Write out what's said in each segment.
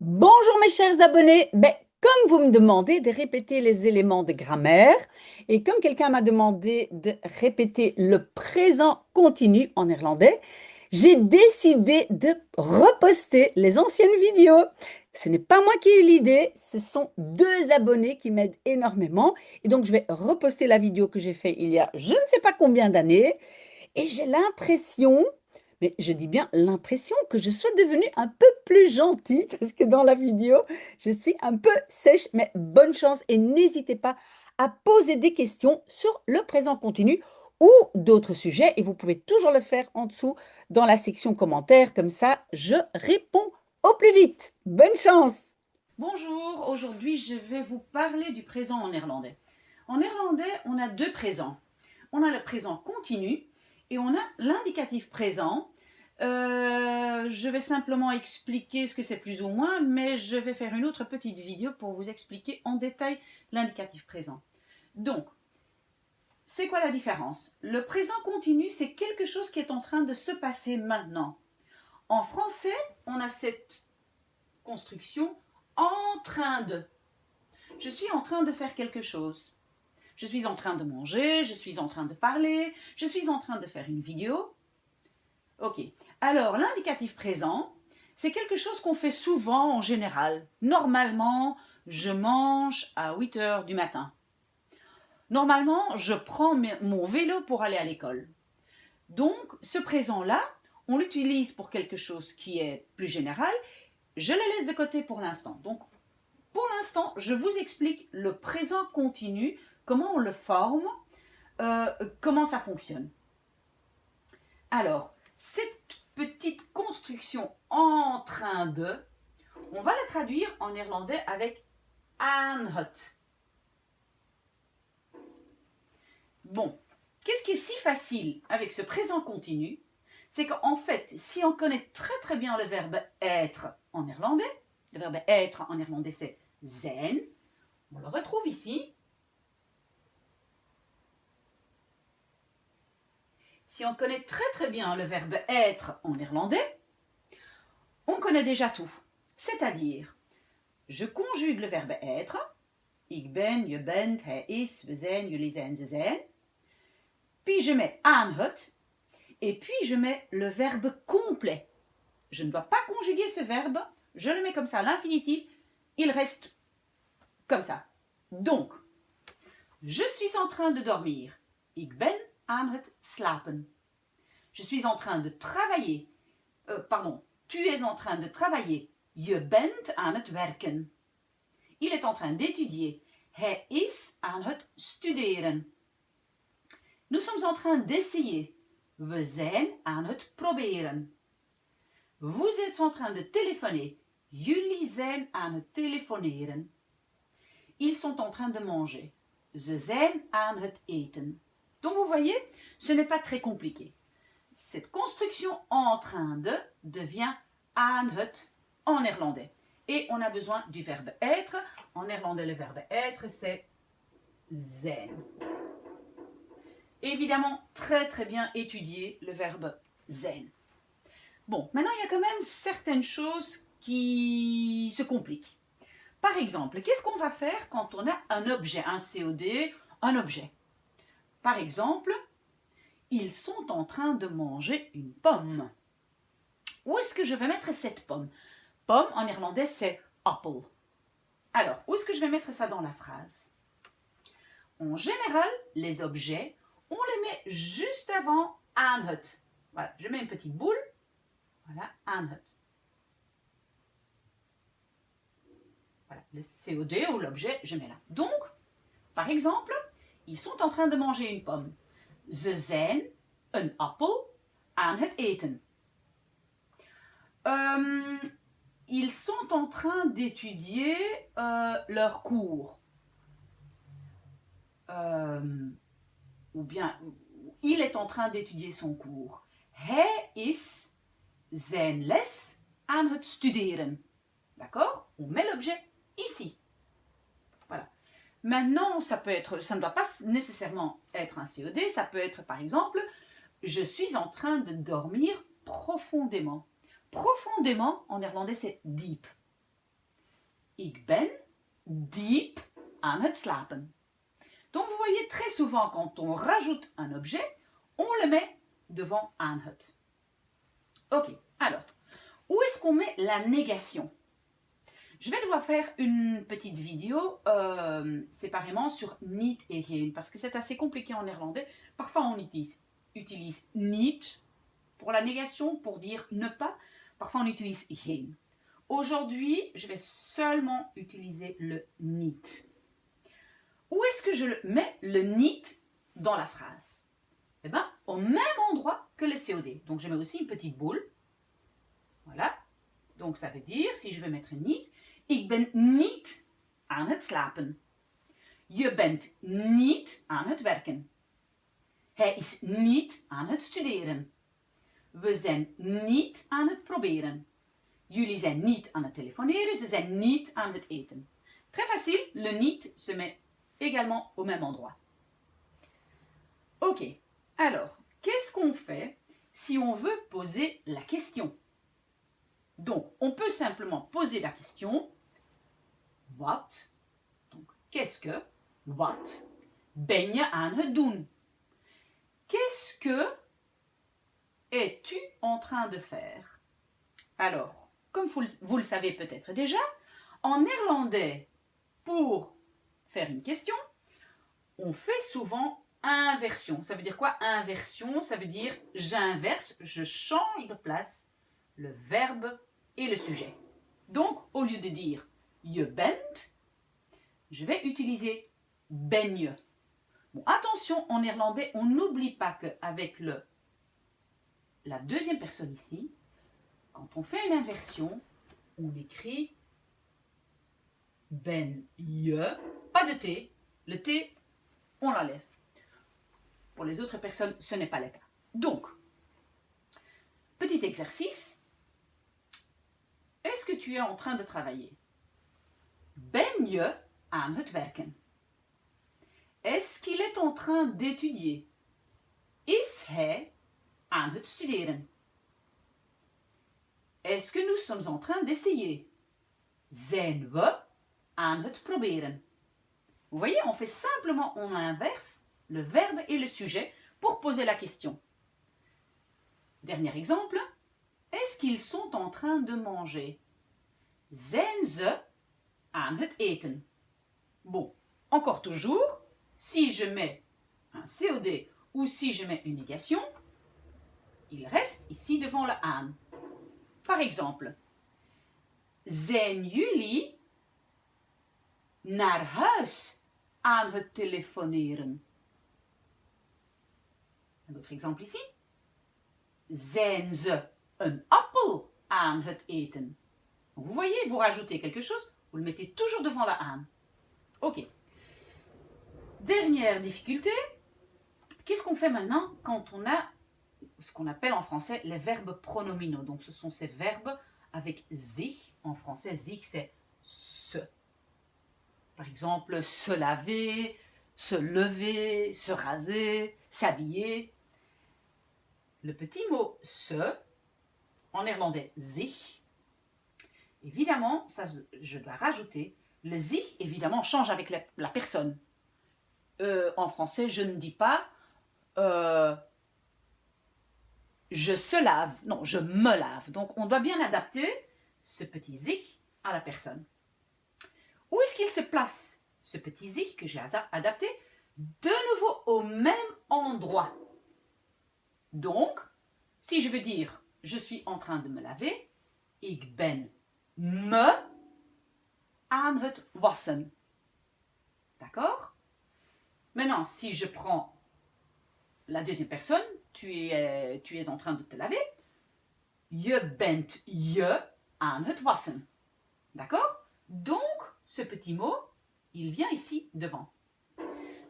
Bonjour mes chers abonnés. Comme vous me demandez de répéter les éléments de grammaire et comme quelqu'un m'a demandé de répéter le présent continu en néerlandais, j'ai décidé de reposter les anciennes vidéos. Ce n'est pas moi qui ai eu l'idée, ce sont deux abonnés qui m'aident énormément. Et donc je vais reposter la vidéo que j'ai faite il y a je ne sais pas combien d'années. Et j'ai l'impression, mais je dis bien l'impression que je sois devenue un peu plus gentille parce que dans la vidéo, je suis un peu sèche, mais bonne chance et n'hésitez pas à poser des questions sur le présent continu ou d'autres sujets et vous pouvez toujours le faire en dessous dans la section commentaires, comme ça je réponds au plus vite. Bonne chance! Bonjour, aujourd'hui je vais vous parler du présent en néerlandais. En néerlandais, on a deux présents. On a le présent continu et on a l'indicatif présent. Je vais simplement expliquer ce que c'est plus ou moins, mais je vais faire une autre petite vidéo pour vous expliquer en détail l'indicatif présent. Donc, c'est quoi la différence? Le présent continu, c'est quelque chose qui est en train de se passer maintenant. En français, on a cette construction en train de. Je suis en train de faire quelque chose. Je suis en train de manger, je suis en train de parler, je suis en train de faire une vidéo. Ok. Alors, l'indicatif présent, c'est quelque chose qu'on fait souvent en général. Normalement, je mange à 8 heures du matin. Normalement, je prends mon vélo pour aller à l'école. Donc, ce présent-là, on l'utilise pour quelque chose qui est plus général. Je le laisse de côté pour l'instant. Donc, pour l'instant, je vous explique le présent continu, comment on le forme, comment ça fonctionne. Alors, cette petite construction en train de, on va la traduire en néerlandais avec aan het. Bon, qu'est-ce qui est si facile avec ce présent continu? C'est qu'en fait, si on connaît très bien le verbe être en néerlandais, le verbe être en néerlandais c'est zijn, on le retrouve ici. Si on connaît très bien le verbe être en néerlandais, on connaît déjà tout. C'est-à-dire, je conjugue le verbe être. Ik ben, je bent, hij is, we zijn, jullie zijn, ze zijn. Puis je mets aan het. Et puis je mets le verbe complet. Je ne dois pas conjuguer ce verbe. Je le mets comme ça à l'infinitif. Il reste comme ça. Donc, je suis en train de dormir. Ik ben aan het slapen. Je suis en train de travailler. Tu es en train de travailler. Je bent aan het werken. Il est en train d'étudier. Hij is aan het studeren. Nous sommes en train d'essayer. We zijn aan het proberen. Vous êtes en train de téléphoner. Jullie zijn aan het telefoneren. Ils sont en train de manger. Ze zijn aan het eten. Donc vous voyez, ce n'est pas très compliqué. Cette construction en train de devient aan het en néerlandais. Et on a besoin du verbe être. En néerlandais, le verbe être, c'est zijn. Évidemment, très bien étudier le verbe zijn. Bon, maintenant, il y a quand même certaines choses qui se compliquent. Par exemple, qu'est-ce qu'on va faire quand on a un objet, un COD, un objet? Par exemple, ils sont en train de manger une pomme. Où est-ce que je vais mettre cette pomme? Pomme, en néerlandais, c'est apple. Alors, où est-ce que je vais mettre ça dans la phrase? En général, les objets, on les met juste avant aan het. Voilà, je mets une petite boule. Voilà, aan het. Voilà, le COD ou l'objet, je mets là. Donc, par exemple, ils sont en train de manger une pomme. Ze zijn een appel aan het eten. Ils sont en train d'étudier leur cours. Ou bien, il est en train d'étudier son cours. Hij is zijn les aan het studeren. D'accord? On met l'objet ici. Voilà. Maintenant, ça ne doit pas nécessairement être un COD, ça peut être par exemple, je suis en train de dormir profondément. Profondément, en néerlandais, c'est diep. Ik ben diep aan het slapen. Donc vous voyez très souvent quand on rajoute un objet, on le met devant aan het. Ok, alors, où est-ce qu'on met la négation? Je vais devoir faire une petite vidéo séparément sur niet et geen, parce que c'est assez compliqué en néerlandais. Parfois on utilise niet pour la négation, pour dire ne pas. Parfois on utilise geen. Aujourd'hui, je vais seulement utiliser le niet. Où est-ce que je mets le niet dans la phrase? Eh bien, au même endroit que le COD. Donc, je mets aussi une petite boule. Voilà. Donc, ça veut dire, si je veux mettre niet, ik ben niet aan het slapen. Je bent niet aan het werken. Hij is niet aan het studeren. We zijn niet aan het proberen. Jullie zijn niet aan het telefoneren, ze zijn niet aan het eten. Très facile, le niet se met également au même endroit. Ok, alors, qu'est-ce qu'on fait si on veut poser la question? Donc, on peut simplement poser la question. Wat? Donc, qu'est-ce que? Wat ben je aan het doen? Qu'est-ce que es-tu en train de faire? Alors, comme vous le savez peut-être déjà, en néerlandais, pour faire une question, on fait souvent inversion. Ça veut dire quoi, inversion? Ça veut dire j'inverse, je change de place le verbe et le sujet. Donc, au lieu de dire je bent, je vais utiliser ben je. Bon, attention, en néerlandais, on n'oublie pas qu'avec la deuxième personne ici, quand on fait une inversion, on écrit ben je, pas de T. Le T, on l'enlève. Pour les autres personnes, ce n'est pas le cas. Donc, petit exercice. Est-ce que tu es en train de travailler? Ben je aan het werken? Est-ce qu'il est en train d'étudier? Is hij aan het studeren? Est-ce que nous sommes en train d'essayer? Zijn we aan het proberen? Vous voyez, on fait simplement, on inverse le verbe et le sujet pour poser la question. Dernier exemple. Est-ce qu'ils sont en train de manger? Zijn ze aan het eten? Bon, encore toujours, si je mets un COD ou si je mets une négation, il reste ici devant le aan. Par exemple, zijn jullie naar huis aan het telefoneren? Un autre exemple ici. Zijn ze een appel aan het eten? Vous voyez, vous rajoutez quelque chose, vous le mettez toujours devant la aan. Ok. Dernière difficulté. Qu'est-ce qu'on fait maintenant quand on a ce qu'on appelle en français les verbes pronominaux? Donc ce sont ces verbes avec zich. En français, zich c'est se. Par exemple, se laver, se lever, se raser, s'habiller. Le petit mot se, en néerlandais zich, évidemment, ça je dois rajouter, le zich évidemment change avec la personne. En français, je ne dis pas je se lave, non, je me lave. Donc on doit bien adapter ce petit zich à la personne. Où est-ce qu'il se place, ce petit zich que j'ai adapté? De nouveau au même endroit. Donc, si je veux dire je suis en train de me laver, ik ben me aan het wassen. D'accord? Maintenant, si je prends la deuxième personne, tu es en train de te laver, je bent je aan het wassen. D'accord? Donc, ce petit mot, il vient ici devant.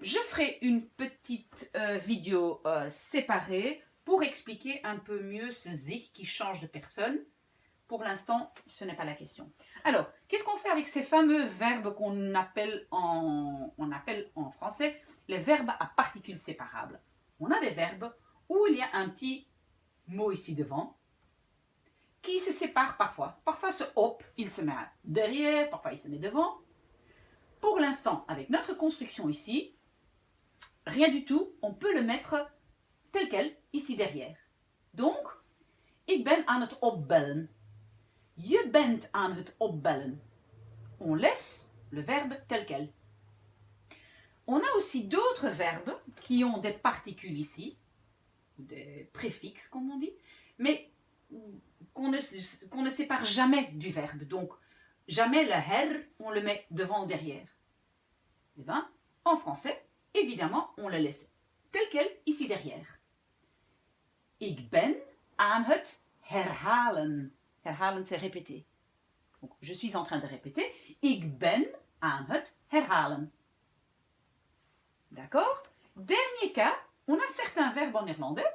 Je ferai une petite vidéo séparée pour expliquer un peu mieux ce zich qui change de personne. Pour l'instant, ce n'est pas la question. Alors, qu'est-ce qu'on fait avec ces fameux verbes qu'on appelle en français les verbes à particules séparables? On a des verbes où il y a un petit mot ici devant. qui se séparent parfois. Parfois ce hop, il se met derrière, parfois il se met devant. Pour l'instant, avec notre construction ici, rien du tout, on peut le mettre tel quel, ici derrière. Donc, ik ben aan het opbellen. Je bent aan het opbellen. On laisse le verbe tel quel. On a aussi d'autres verbes qui ont des particules ici, des préfixes comme on dit, mais qu'on ne sépare jamais du verbe. Donc, jamais le her, on le met devant ou derrière. Et bien, en français, évidemment, on le laisse tel quel ici derrière. Ik ben aan het herhalen. Herhalen, c'est répéter. Donc, je suis en train de répéter. Ik ben aan het herhalen. D'accord? Dernier cas, on a certains verbes en néerlandais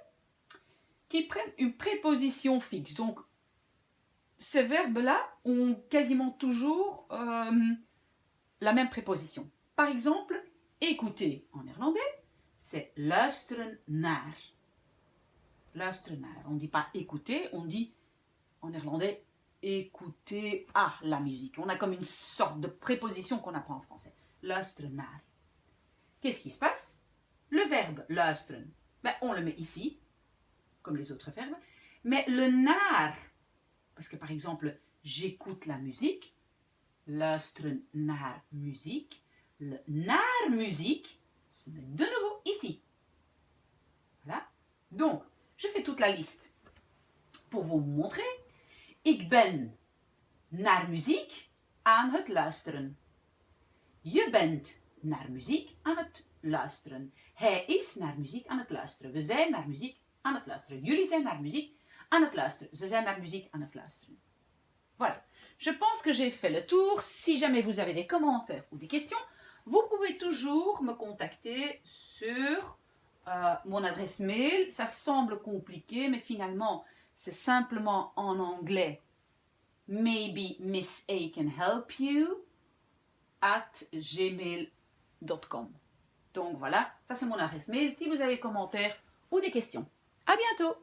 qui prennent une préposition fixe. Donc, ces verbes-là ont quasiment toujours la même préposition. Par exemple, écouter en néerlandais, c'est luisteren naar. Luisteren naar. On ne dit pas écouter, on dit en néerlandais écouter à la musique. On a comme une sorte de préposition qu'on apprend en français. Luisteren naar. Qu'est-ce qui se passe? Le verbe luisteren, ben, on le met ici, comme les autres verbes, mais le naar, parce que par exemple, j'écoute la musique, luisteren naar muziek, le naar muziek se met de nouveau ici. Voilà. Donc, je fais toute la liste pour vous montrer. Ik ben naar muziek aan het luisteren. Je bent naar muziek aan het luisteren. Hij is naar muziek aan het luisteren. We zijn naar muziek aan het luisteren. Jullie zijn naar muziek aan het luisteren. Ze zijn naar muziek aan het luisteren. Voilà. Je pense que j'ai fait le tour. Si jamais vous avez des commentaires ou des questions, vous pouvez toujours me contacter sur mon adresse mail. Ça semble compliqué, mais finalement, c'est simplement en anglais. Maybe Miss A can help you @gmail.com. Donc voilà, ça c'est mon adresse mail si vous avez des commentaires ou des questions. À bientôt!